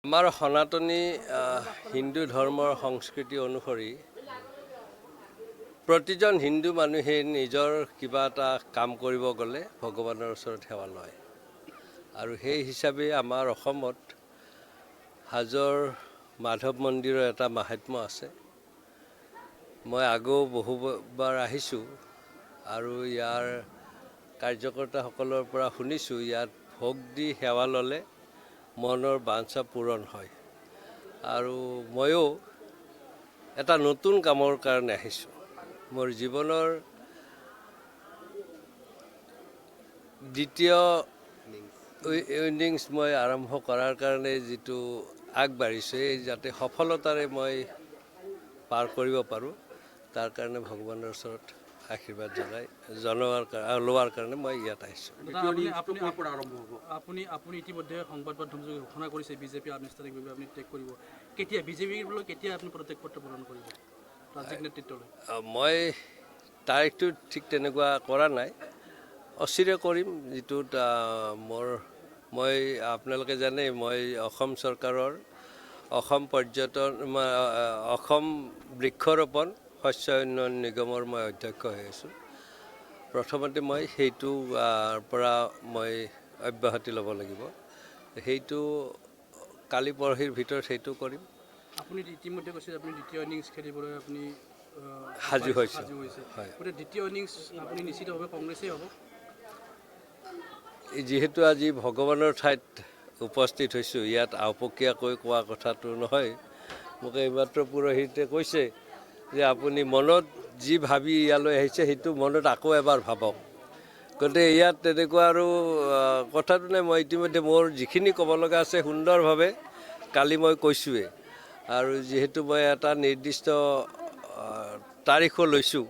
আমাৰ সনাতনী হিন্দু ধৰ্মৰ সংস্কৃতি অনুসৰি প্ৰতিজন হিন্দু মানুহে নিজৰ কিবা এটা কাম কৰিব গ'লে ভগৱানৰ ওচৰত সেৱা লয় আৰু সেই হিচাপে আমাৰ অসমত হাজোৰ মাধৱ মন্দিৰৰ এটা মাহাত্ম্য আছে। মই আগেও বহুবাৰ আহিছোঁ আৰু ইয়াৰ কাৰ্যকৰ্তাসকলৰ পৰা শুনিছোঁ ইয়াত ভোগ দি সেৱা ল'লে মনৰ বাঞ্ছা পূৰণ হয় আৰু ময়ো এটা নতুন কামৰ কাৰণে আহিছোঁ। মোৰ জীৱনৰ দ্বিতীয় ইনিংছ মই আৰম্ভ কৰাৰ কাৰণে যিটো আগবাঢ়িছোঁ যাতে সফলতাৰে মই পাৰ কৰিব পাৰোঁ তাৰ কাৰণে ভগৱানৰ ওচৰত আশীৰ্বাদ লোৱাৰ কাৰণে মই ইয়াত আহিছোঁ। আপুনি ইতিমধ্যে সংবাদ মাধ্যম ঘোষণা কৰিছে বিজেপি আনুষ্ঠানিকভাৱে আপুনি ত্যাগ কৰিব। কেতিয়া বিজেপিলৈ কেতিয়া আপুনি পদত্যাগ পত্ৰ প্ৰদান কৰিব ৰাজ্যিক নেতৃত্বলৈ? মই তাৰিখটো ঠিক তেনেকুৱা কৰা নাই, অচিৰে কৰিম। যিটোত মই আপোনালোকে জানে মই অসম চৰকাৰৰ অসম বৃক্ষৰোপণ শস্য উন্নয়ন নিগমৰ মই অধ্যক্ষ হৈ আছোঁ। প্ৰথমতে মই সেইটো পৰা মই অব্যাহতি ল'ব লাগিব। সেইটো কালি পৰহিৰ ভিতৰত সেইটো কৰিম। আপুনি ইতিমধ্যে কৈছে আপুনি দ্বিতীয় ইনিংছ খেলিবলৈ আপুনি সাজু হৈছে। গতিকে দ্বিতীয় ইনিংছ আপুনি নিশ্চিতভাৱে কংগ্ৰেছেই হ'ব। যিহেতু আজি ভগৱানৰ ঠাইত উপস্থিত হৈছোঁ, ইয়াত আওপকীয়াকৈ কোৱা কথাটো নহয়। মোক এইমাত্ৰ পুৰোহিতে কৈছে যে আপুনি মনত যি ভাবি ইয়ালৈ আহিছে সেইটো মনত আকৌ এবাৰ ভাবক। গতিকে ইয়াত তেনেকুৱা আৰু কথাটো নাই। মই ইতিমধ্যে মোৰ যিখিনি ক'ব লগা আছে সুন্দৰভাৱে কালি মই কৈছোঁৱেই আৰু যিহেতু মই এটা নিৰ্দিষ্ট তাৰিখো লৈছোঁ,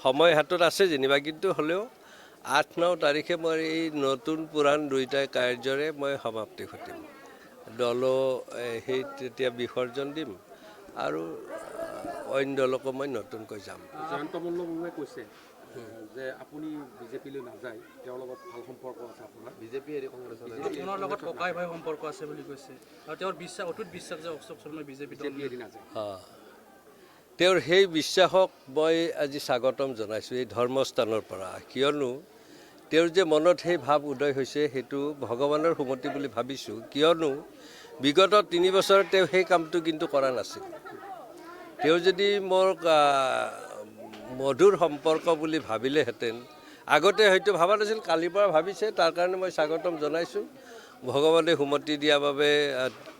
সময় হাতত আছে যেনিবা, কিন্তু হ'লেও 8-9 তাৰিখে মই এই নতুন পুৰাণ দুয়োটাই কাৰ্যৰে মই সমাপ্তি ঘটিম। দলো সেই তেতিয়া বিসৰ্জন দিম আৰু অন্য দলকো মই নতুনকৈ যাম। জয়ন্ত মল্লবাবুৱে কৈছে যে আপুনি বিজেপিলৈ নাযায়, তেওঁৰ লগত ভাল সম্পৰ্ক আছে আপোনাৰ। বিজেপি এৰি কংগ্ৰেছৰ লগত ককাই ভাই সম্পৰ্ক আছে বুলি কৈছে আৰু তেওঁৰ অটুট বিশ্বাস যে অশোক শৰ্মাই বিজেপি এৰি নাযায়। তেওঁৰ সেই বিশ্বাসক মই আজি স্বাগতম জনাইছোঁ এই ধৰ্মস্থানৰ পৰা। কিয়নো তেওঁৰ যে মনত সেই ভাৱ উদয় হৈছে সেইটো ভগৱানৰ সুমতি বুলি ভাবিছোঁ। কিয়নো বিগত 3 বছৰত তেওঁ সেই কামটো কিন্তু কৰা নাছিল। তেওঁ যদি মোৰ মধুৰ সম্পৰ্ক বুলি ভাবিলেহেঁতেন, আগতে হয়তো ভবা নাছিল, কালিৰ পৰা ভাবিছে, তাৰ কাৰণে মই স্বাগতম জনাইছোঁ। ভগৱানে সুমতি দিয়াৰ বাবে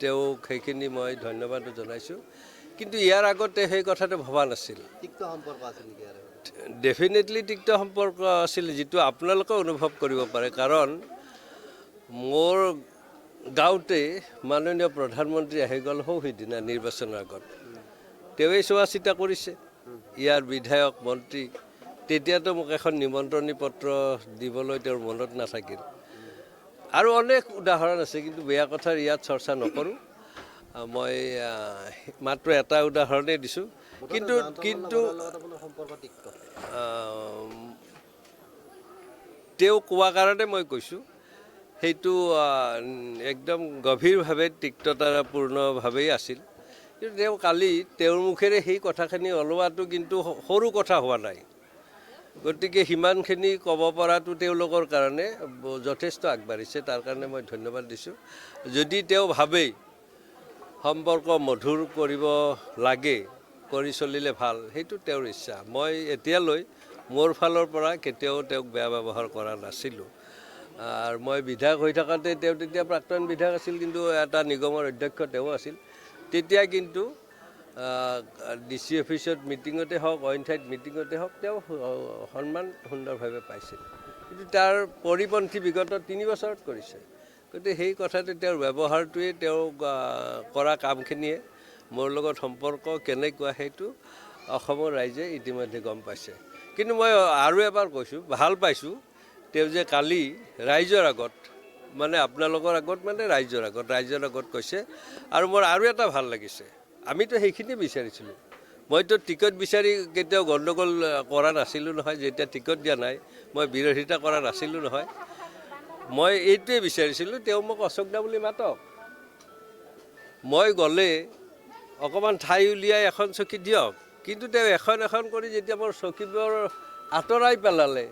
তেওঁক সেইখিনি মই ধন্যবাদ জনাইছোঁ। কিন্তু ইয়াৰ আগতে সেই কথাটো ভবা নাছিল। ডেফিনেটলি তিক্ত সম্পৰ্ক আছিল, যিটো আপোনালোকে অনুভৱ কৰিব পাৰে। কাৰণ মোৰ গাঁৱতে মাননীয় প্ৰধানমন্ত্ৰী আহি গ'ল সিদিনা নিৰ্বাচনৰ আগত। তেওঁৱেই চোৱা চিতা কৰিছে ইয়াৰ বিধায়ক মন্ত্ৰী। তেতিয়াতো মোক এখন নিমন্ত্ৰণী পত্ৰ দিবলৈ তেওঁৰ মনত নাথাকিল। আৰু অনেক উদাহৰণ আছে, কিন্তু বেয়া কথাৰ ইয়াত চৰ্চা নকৰোঁ। মই মাত্ৰ এটা উদাহৰণেই দিছোঁ। কিন্তু তেওঁ কোৱা কাৰণে মই কৈছোঁ, সেইটো একদম গভীৰভাৱে তিক্ততাপূৰ্ণভাৱেই আছিল। কিন্তু তেওঁ কালি তেওঁৰ মুখেৰে সেই কথাখিনি ওলোৱাটো কিন্তু সৰু কথা হোৱা নাই। গতিকে সিমানখিনি ক'ব পৰাটো তেওঁলোকৰ কাৰণে যথেষ্ট আগবাঢ়িছে, তাৰ কাৰণে মই ধন্যবাদ দিছোঁ। যদি তেওঁ ভাবে সম্পৰ্ক মধুৰ কৰিব লাগে, কৰি চলিলে ভাল, সেইটো তেওঁৰ ইচ্ছা। মই এতিয়ালৈ মোৰ ফালৰ পৰা কেতিয়াও তেওঁক বেয়া ব্যৱহাৰ কৰা নাছিলোঁ। আৰু মই বিধায়ক হৈ থাকোঁতে তেওঁ তেতিয়া প্ৰাক্তন বিধায়ক আছিল, কিন্তু এটা নিগমৰ অধ্যক্ষ তেওঁ আছিল। তেতিয়া কিন্তু DC অফিচত মিটিঙতে হওক, অইন ঠাইত মিটিঙতে হওক, তেওঁ সন্মান সুন্দৰভাৱে পাইছিল। কিন্তু তাৰ পৰিপন্থী বিগত 3 বছৰত কৰিছে। গতিকে সেই কথাটো তেওঁৰ ব্যৱহাৰটোৱে, তেওঁ কৰা কামখিনিয়ে মোৰ লগত সম্পৰ্ক কেনেকুৱা সেইটো অসমৰ ৰাইজে ইতিমধ্যে গম পাইছে। কিন্তু মই আৰু এবাৰ কৈছোঁ, ভাল পাইছোঁ তেওঁ যে কালি ৰাইজৰ আগত, মানে আপোনালোকৰ আগত, মানে ৰাইজৰ আগত কৈছে। আৰু মোৰ আৰু এটা ভাল লাগিছে, আমিতো সেইখিনি বিচাৰিছিলোঁ। মইতো টিকট বিচাৰি কেতিয়াও গণ্ডগোল কৰা নাছিলোঁ নহয়। যেতিয়া টিকট দিয়া নাই মই বিৰোধিতা কৰা নাছিলোঁ নহয়। মই এইটোৱে বিচাৰিছিলোঁ, তেওঁ মোক অশোক দা বুলি মাতক। মই গ'লে অকণমান ঠাই উলিয়াই এখন চকী দিয়ক, কিন্তু তেওঁ এখন এখন কৰি যেতিয়া মোৰ চকীবোৰ আঁতৰাই পেলালে,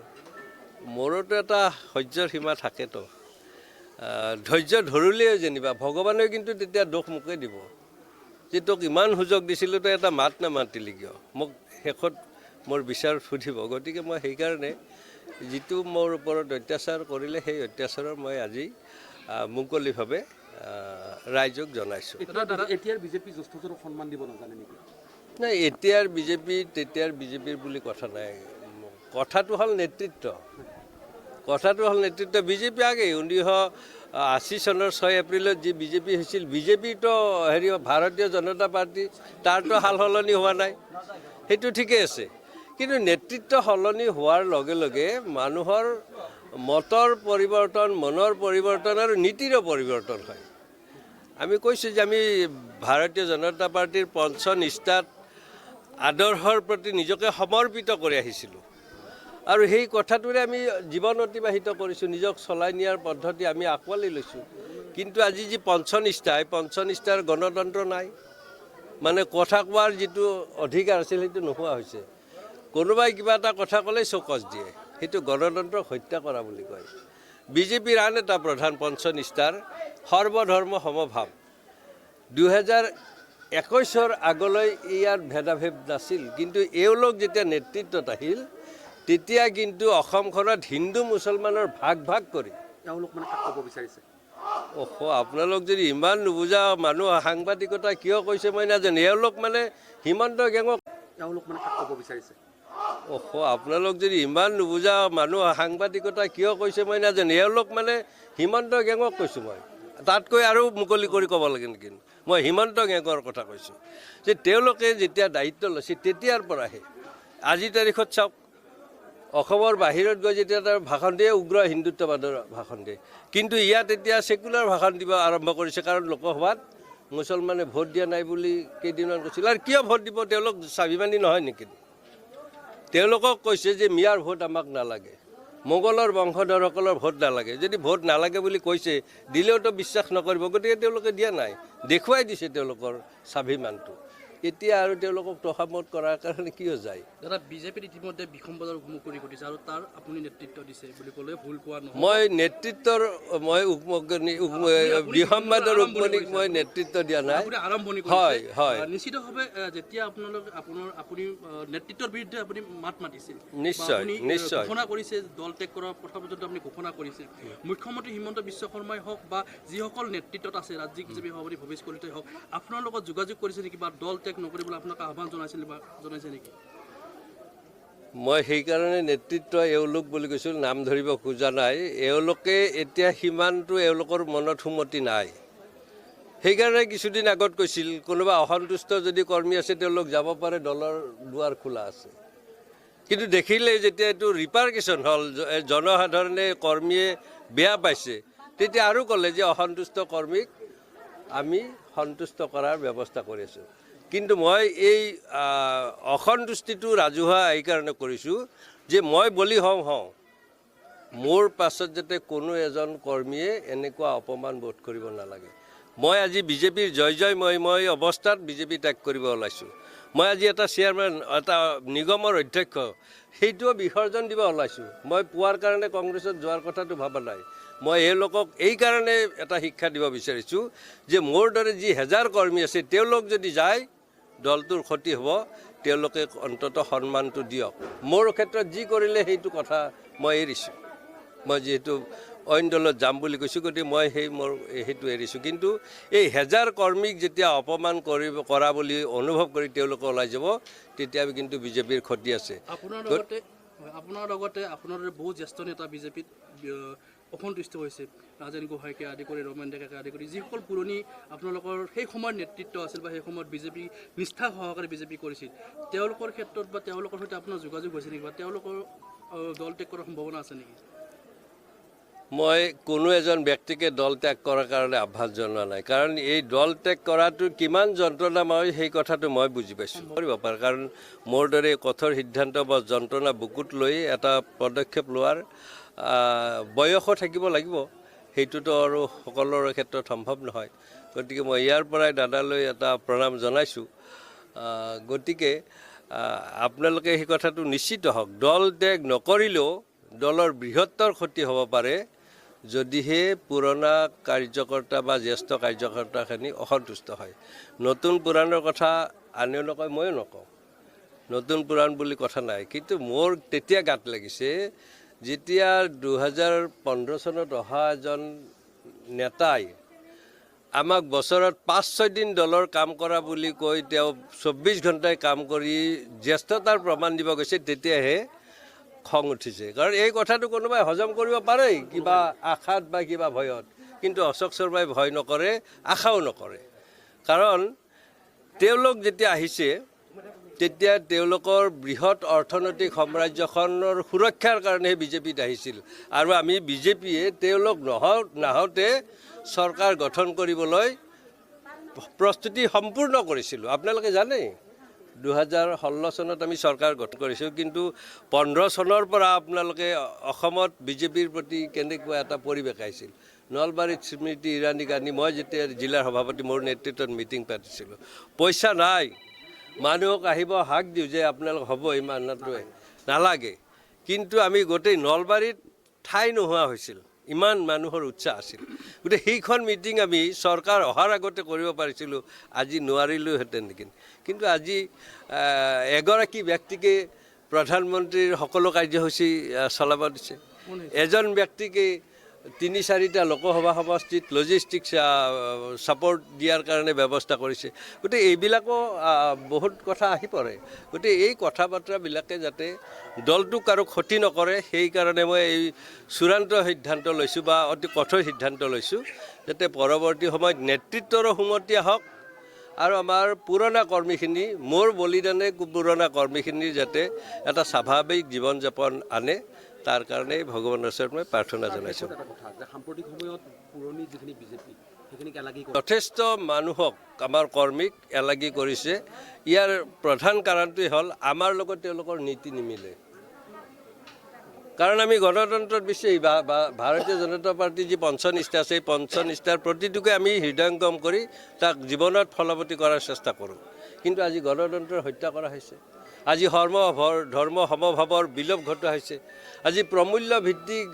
মোৰোতো এটা সহ্যৰ সীমা থাকেতো। ধৈৰ্য ধৰিলেও যেনিবা ভগৱানেও কিন্তু তেতিয়া দোষ মোকে দিব যে তোক ইমান সুযোগ দিছিলোঁ, তই এটা মাত নামাতিলি কিয়, মোক শেষত মোৰ বিচাৰ সুধিব। গতিকে মই সেইকাৰণে যিটো মোৰ ওপৰত অত্যাচাৰ কৰিলে সেই অত্যাচাৰৰ মই আজি মুকলিভাৱে ৰাইজক জনাইছোঁ। এতিয়াৰ বিজেপি জ্যেষ্ঠজনক সন্মান দিব নাজানে নেকি? নাই, এতিয়াৰ বিজেপি তেতিয়াৰ বিজেপিৰ বুলি কথা নাই। কথাটো হ'ল নেতৃত্ব। কথাটো হ'ল নেতৃত্ব। বিজেপি আগে 1980 চনৰ 6 এপ্ৰিলত যি বিজেপি হৈছিল, বিজেপিতো ভাৰতীয় জনতা পাৰ্টি, তাৰতো সাল সলনি হোৱা নাই, সেইটো ঠিকেই আছে। কিন্তু নেতৃত্ব সলনি হোৱাৰ লগে লগে মানুহৰ মতৰ পৰিৱৰ্তন, মনৰ পৰিৱৰ্তন আৰু নীতিৰো পৰিৱৰ্তন হয়। আমি কৈছোঁ যে আমি ভাৰতীয় জনতা পাৰ্টিৰ পঞ্চনিষ্ঠাত আদৰ্শৰ প্ৰতি নিজকে সমৰ্পিত কৰি আহিছিলোঁ আৰু সেই কথাটোৰে আমি জীৱন অতিবাহিত কৰিছোঁ। নিজক চলাই নিয়াৰ পদ্ধতি আমি আঁকোৱালি লৈছোঁ। কিন্তু আজি যি পঞ্চনিষ্ঠা, এই পঞ্চনিষ্ঠাৰ গণতন্ত্ৰ নাই। মানে কথা কোৱাৰ যিটো অধিকাৰ আছিল সেইটো নোহোৱা হৈছে। কোনোবাই কিবা এটা কথা ক'লেই চৌকছ দিয়ে, সেইটো গণতন্ত্ৰক হত্যা কৰা বুলি কয়। বিজেপিৰ আন এটা প্ৰধান পঞ্চনিষ্ঠাৰ সৰ্বধৰ্ম সমভাৱ। 2021 আগলৈ ইয়াৰ ভেদাভেদ নাছিল, কিন্তু এওঁলোক যেতিয়া নেতৃত্বত আহিল তেতিয়া কিন্তু অসমখনত হিন্দু মুছলমানৰ ভাগ ভাগ কৰি তেওঁলোক মানে কাক ক'ব বিচাৰিছে? আপোনালোক যদি ইমান নুবুজা মানুহ সাংবাদিকতা কিয় কৈছে মই নাজানো। এওঁলোক মানে হিমন্ত গেঙক তেওঁলোক মানে কাক ক'ব বিচাৰিছে? আপোনালোক যদি ইমান নুবুজা মানুহ সাংবাদিকতা কিয় কৈছে মই নাজানো। এওঁলোক মানে হিমন্ত গেঙক কৈছোঁ মই, তাতকৈ আৰু মুকলি কৰি ক'ব লাগে নেকি। মই হিমন্ত গেঙৰ কথা কৈছোঁ যে তেওঁলোকে যেতিয়া দায়িত্ব লৈছে তেতিয়াৰ পৰাহে আজিৰ তাৰিখত চাওক, অসমৰ বাহিৰত গৈ যেতিয়া তাৰ ভাষণ দিয়ে উগ্ৰ হিন্দুত্ববাদৰ ভাষণ দিয়ে, কিন্তু ইয়াত এতিয়া ছেকুলাৰ ভাষণ দিব আৰম্ভ কৰিছে। কাৰণ লোকসভাত মুছলমানে ভোট দিয়া নাই বুলি কেইদিনমান কৈছিল। আৰু কিয় ভোট দিব, তেওঁলোক স্বাভিমানী নহয় নেকি? তেওঁলোকক কৈছে যে মিয়াৰ ভোট আমাক নালাগে, মোগলৰ বংশধৰসকলৰ ভোট নালাগে। যদি ভোট নালাগে বুলি কৈছে, দিলেওতো বিশ্বাস নকৰিব, গতিকে তেওঁলোকে দিয়া নাই, দেখুৱাই দিছে তেওঁলোকৰ স্বাভিমানটো। এতিয়া আৰু তেওঁলোকক তহামত কৰাৰ কাৰণে কিয় যায়? দাদা, বিজেপিত ইতিমধ্যে বিসম্বাদৰ মুখৰি ঘটিছে আৰু তাৰ আপুনি নেতৃত্ব দিছে বুলি ক'লে ভুল কোৱা নহয়। মই নেতৃত্বৰ বিসম্বাদৰ উপনিক মই নেতৃত্ব দিয়া নাই। আপুনি আৰম্ভণি হয় কৰিছে, হয়, নিশ্চিতভাৱে যেতিয়া আপুনি নেতৃত্বৰ বিৰুদ্ধে আপুনি মাত মাতিছিল, নিশ্চয় আপুনি নিশ্চয়। ঘোষণা কৰিছে, দল ত্যাগ কৰাৰ কথা পৰ্যন্ত আপুনি ঘোষণা কৰিছে। মুখ্যমন্ত্ৰী হিমন্ত বিশ্ব শৰ্মাই হওক বা যিসকল নেতৃত্বত আছে, ৰাজ্যিক বিজেপি সভাপতি ভৱেশ কলিতাই হওক, আপোনাৰ লগত যোগাযোগ কৰিছে নেকি বা দল ত্যাগ নকৰিবলৈ আপোনাক আহ্বান জনাইছিল বা জনাইছে নেকি? মই সেইকাৰণে নেতৃত্ব এওঁলোক বুলি কৈছোঁ, নাম ধৰিব খোজা নাই। এওঁলোকে এতিয়া সিমানটো এওঁলোকৰ মনত সুমতি নাই। সেইকাৰণে কিছুদিন আগত কৈছিল কোনোবা অসন্তুষ্ট যদি কৰ্মী আছে তেওঁলোক যাব পাৰে, দলৰ দুৱাৰ খোলা আছে। কিন্তু দেখিলে যেতিয়া এইটো ৰিপাৰকেশ্যন হ'ল, জনসাধাৰণে কৰ্মীয়ে বেয়া পাইছে, তেতিয়া আৰু ক'লে যে অসন্তুষ্ট কৰ্মীক আমি সন্তুষ্ট কৰাৰ ব্যৱস্থা কৰি আছোঁ। কিন্তু মই এই অসন্তুষ্টিটো ৰাজহুৱা এইকাৰণে কৰিছোঁ যে মই বলি হওঁ, মোৰ পাছত যাতে কোনো এজন কৰ্মীয়ে এনেকুৱা অপমান বোধ কৰিব নালাগে। মই আজি বিজেপিৰ জয় মই অৱস্থাত বিজেপি ত্যাগ কৰিব ওলাইছোঁ। মই আজি এটা চেয়াৰমেন, এটা নিগমৰ অধ্যক্ষ, সেইটোও বিসৰ্জন দিব ওলাইছোঁ। মই পোৱাৰ কাৰণে কংগ্ৰেছত যোৱাৰ কথাটো ভবা নাই। মই এওঁলোকক এইকাৰণে এটা শিক্ষা দিব বিচাৰিছোঁ যে মোৰ দৰে যি হেজাৰ কৰ্মী আছে তেওঁলোক যদি যায় দলটোৰ ক্ষতি হ'ব, তেওঁলোকে অন্ততঃ সন্মানটো দিয়ক। মোৰ ক্ষেত্ৰত যি কৰিলে সেইটো কথা মই এৰিছোঁ। মই যিহেতু অইন দলত যাম বুলি কৈছোঁ, গতিকে মই সেইটো এৰিছোঁ। কিন্তু এই হেজাৰ কৰ্মীক যেতিয়া অপমান কৰা বুলি অনুভৱ কৰি তেওঁলোকে ওলাই যাব, তেতিয়া কিন্তু বিজেপিৰ ক্ষতি আছে। আপোনাৰ লগতে আপোনাৰ বহু জ্যেষ্ঠ নেতা বিজেপিত অসন্তুষ্ট হৈছে, ৰাজেন গোহাঁইকে আদি কৰি, ৰমেন ডেকাকে আদি কৰি, যিসকল পুৰণি আপোনালোকৰ সেই সময়ৰ নেতৃত্ব আছিল বা সেই সময়ত বিজেপি নিষ্ঠা সহকাৰে বিজেপি কৰিছিল, তেওঁলোকৰ ক্ষেত্ৰত বা তেওঁলোকৰ সৈতে আপোনাৰ যোগাযোগ হৈছে নেকি বা তেওঁলোকৰ দল ত্যাগ কৰাৰ সম্ভাৱনা আছে নেকি? মই কোনো এজন ব্যক্তিকে দল ত্যাগ কৰাৰ কাৰণে আহ্বান জনোৱা নাই। কাৰণ এই দল ত্যাগ কৰাটো কিমান যন্ত্ৰণাময় সেই কথাটো মই বুজি পাইছোঁ। কৰিব পাৰে, কাৰণ মোৰ দৰে কঠোৰ সিদ্ধান্ত বা যন্ত্ৰণা বুকুত লৈ এটা পদক্ষেপ লোৱাৰ বয়সো থাকিব লাগিব। সেইটোতো আৰু সকলোৰে ক্ষেত্ৰত সম্ভৱ নহয়। গতিকে মই ইয়াৰ পৰাই দাদালৈ এটা প্ৰণাম জনাইছোঁ। গতিকে আপোনালোকে সেই কথাটো নিশ্চিত হওক, দল ত্যাগ নকৰিলেও দলৰ বৃহত্তৰ ক্ষতি হ'ব পাৰে যদিহে পুৰণা কাৰ্যকৰ্তা বা জ্যেষ্ঠ কাৰ্যকৰ্তাখিনি অসন্তুষ্ট হয়। নতুন পুৰাণৰ কথা আনেও নকয়, ময়ো নকওঁ, নতুন পুৰাণ বুলি কথা নাই। কিন্তু মোৰ তেতিয়া গাত লাগিছে যেতিয়া 2015 চনত অহা এজন নেতাই আমাক বছৰত 5-6 দিন দলৰ কাম কৰা বুলি কৈ তেওঁ 24 ঘণ্টাই কাম কৰি জ্যেষ্ঠতাৰ প্ৰমাণ দিব গৈছে, তেতিয়াহে খং উঠিছে। কাৰণ এই কথাটো কোনোবাই হজম কৰিব পাৰে কিবা আশাত বা কিবা ভয়ত, কিন্তু অশোক শৰ্মাই ভয় নকৰে, আশাও নকৰে। কাৰণ তেওঁলোক যেতিয়া আহিছে তেতিয়া তেওঁলোকৰ বৃহৎ অৰ্থনৈতিক সাম্ৰাজ্যখনৰ সুৰক্ষাৰ কাৰণেহে বিজেপিত আহিছিল। আৰু আমি বিজেপিয়ে তেওঁলোক নাহওঁতে চৰকাৰ গঠন কৰিবলৈ প্ৰস্তুতি সম্পূৰ্ণ কৰিছিলোঁ। আপোনালোকে জানে 2016 চনত আমি চৰকাৰ গঠন কৰিছোঁ, কিন্তু 15 চনৰ পৰা আপোনালোকে অসমত বিজেপিৰ প্ৰতি কেনেকুৱা এটা পৰিৱেশ আহিছিল। নলবাৰীত স্মৃতি ইৰাণীক আনি মই যেতিয়া জিলাৰ সভাপতি মোৰ নেতৃত্বত মিটিং পাতিছিলোঁ, পইচা নাই, মানুহক আহিব হাক দিওঁ যে আপোনালোক হ'ব ইমানটোৱে নালাগে, কিন্তু আমি গোটেই নলবাৰীত ঠাই নোহোৱা হৈছিল, ইমান মানুহৰ উৎসাহ আছিল। গতিকে সেইখন মিটিং আমি চৰকাৰ অহাৰ আগতে কৰিব পাৰিছিলোঁ, আজি নোৱাৰিলোহেঁতেন নেকি। কিন্তু আজি এগৰাকী ব্যক্তিকে প্ৰধানমন্ত্ৰীৰ সকলো কাৰ্যসূচী চলাব দিছে, এজন ব্যক্তিকে 3-4টা লোকসভা সমষ্টিত লজিষ্টিক্স ছাপৰ্ট দিয়াৰ কাৰণে ব্যৱস্থা কৰিছে। গতিকে এইবিলাকো বহুত কথা আহি পৰে। গতিকে এই কথা বাৰ্তাবিলাকে যাতে দলটোক আৰু ক্ষতি নকৰে, সেইকাৰণে মই এই চূড়ান্ত সিদ্ধান্ত লৈছোঁ বা অতি কঠোৰ সিদ্ধান্ত লৈছোঁ, যাতে পৰৱৰ্তী সময়ত নেতৃত্বৰো সুমতি আহক আৰু আমাৰ পুৰণা কৰ্মীখিনি, মোৰ বলিদানে পুৰণা কৰ্মীখিনিৰ যাতে এটা স্বাভাৱিক জীৱন যাপন আনে, তাৰ কাৰণে ভগৱানৰ ওচৰত মই প্ৰাৰ্থনা জনাইছোঁ। সাম্প্ৰতিক সময়ত পুৰণি যিখিনি বিজেপি সেইখিনিক এলাগী যথেষ্ট মানুহক, আমাৰ কৰ্মীক এলাগী কৰিছে। ইয়াৰ প্ৰধান কাৰণটোৱে হ'ল আমাৰ লগত তেওঁলোকৰ নীতি নিমিলে। কাৰণ আমি গণতন্ত্ৰত বিশ্বাসী, ভাৰতীয় জনতা পাৰ্টীৰ যি পঞ্চনিষ্ঠা আছে, এই পঞ্চনিষ্ঠাৰ প্ৰতিটোকে আমি হৃদয়ংগম কৰি তাক জীৱনত ফলৱতী কৰাৰ চেষ্টা কৰোঁ। কিন্তু আজি গণতন্ত্ৰৰ হত্যা কৰা হৈছে, আজি ধৰ্ম সমভাৱৰ বিলোপ ঘটোৱা হৈছে, আজি প্ৰমূল্য ভিত্তিক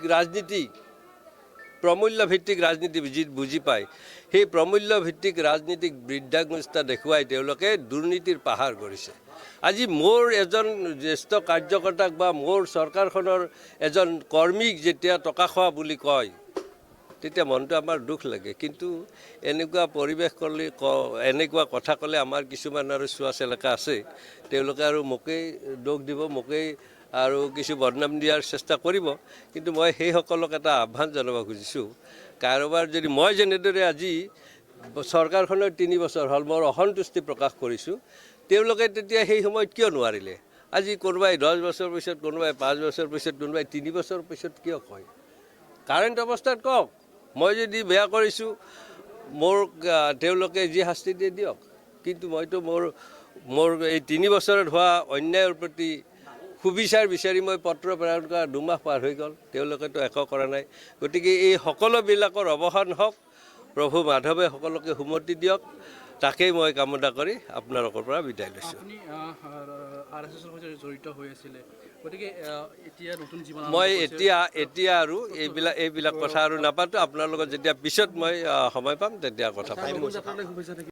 ৰাজনীতি যি বুজি পায়, সেই প্ৰমূল্য ভিত্তিক ৰাজনীতিক বৃদ্ধাংগুষ্ঠা দেখুৱাই তেওঁলোকে দুৰ্নীতিৰ পাহাৰ কৰিছে। আজি মোৰ এজন জ্যেষ্ঠ কাৰ্যকৰ্তাক বা মোৰ চৰকাৰখনৰ এজন কৰ্মীক যেতিয়া টকা খোৱা বুলি কয়, তেতিয়া মনটো আমাৰ দুখ লাগে। কিন্তু এনেকুৱা পৰিৱেশ ক'লে, এনেকুৱা কথা ক'লে আমাৰ কিছুমান আৰু চোৱা চেলেকা আছে, তেওঁলোকে আৰু মোকেই দোষ দিব, মোকেই আৰু কিছু বদনাম দিয়াৰ চেষ্টা কৰিব। কিন্তু মই সেইসকলক এটা আহ্বান জনাব খুজিছোঁ, কাৰোবাৰ যদি মই যেনেদৰে আজি চৰকাৰখনৰ 3 বছৰ হ'ল মোৰ অসন্তুষ্টি প্ৰকাশ কৰিছোঁ, তেওঁলোকে তেতিয়া সেই সময়ত কিয় নোৱাৰিলে? আজি কোনোবাই 10 বছৰ পিছত, কোনোবাই 5 বছৰ পিছত, কোনোবাই 3 বছৰ পিছত কিয় কয়? কাৰেণ্ট অৱস্থাত কওক, মই যদি বেয়া কৰিছোঁ মোৰ তেওঁলোকে যি শাস্তি দিয়ে দিয়ক। কিন্তু মইতো মোৰ এই 3 বছৰত হোৱা অন্যায়ৰ প্ৰতি সুবিচাৰ বিচাৰি মই পত্ৰ প্ৰেৰণ কৰা 2 মাহ পাৰ হৈ গ'ল, তেওঁলোকেতো একো কৰা নাই। গতিকে এই সকলোবিলাকৰ অৱসান হওক, প্ৰভু মাধৱে সকলোকে সুমতি দিয়ক, তাকেই মই কামনা কৰি আপোনালোকৰ পৰা বিদায় লৈছোঁ। আপুনি RSSৰ সৈতে জড়িত হৈ আছিলে, গতিকে এতিয়া নতুন জীৱন মই এতিয়া আৰু এইবিলাক কথা আৰু নাপাতো। আপোনাৰ লগত যেতিয়া পিছত মই সময় পাম তেতিয়া কথা পাতিম।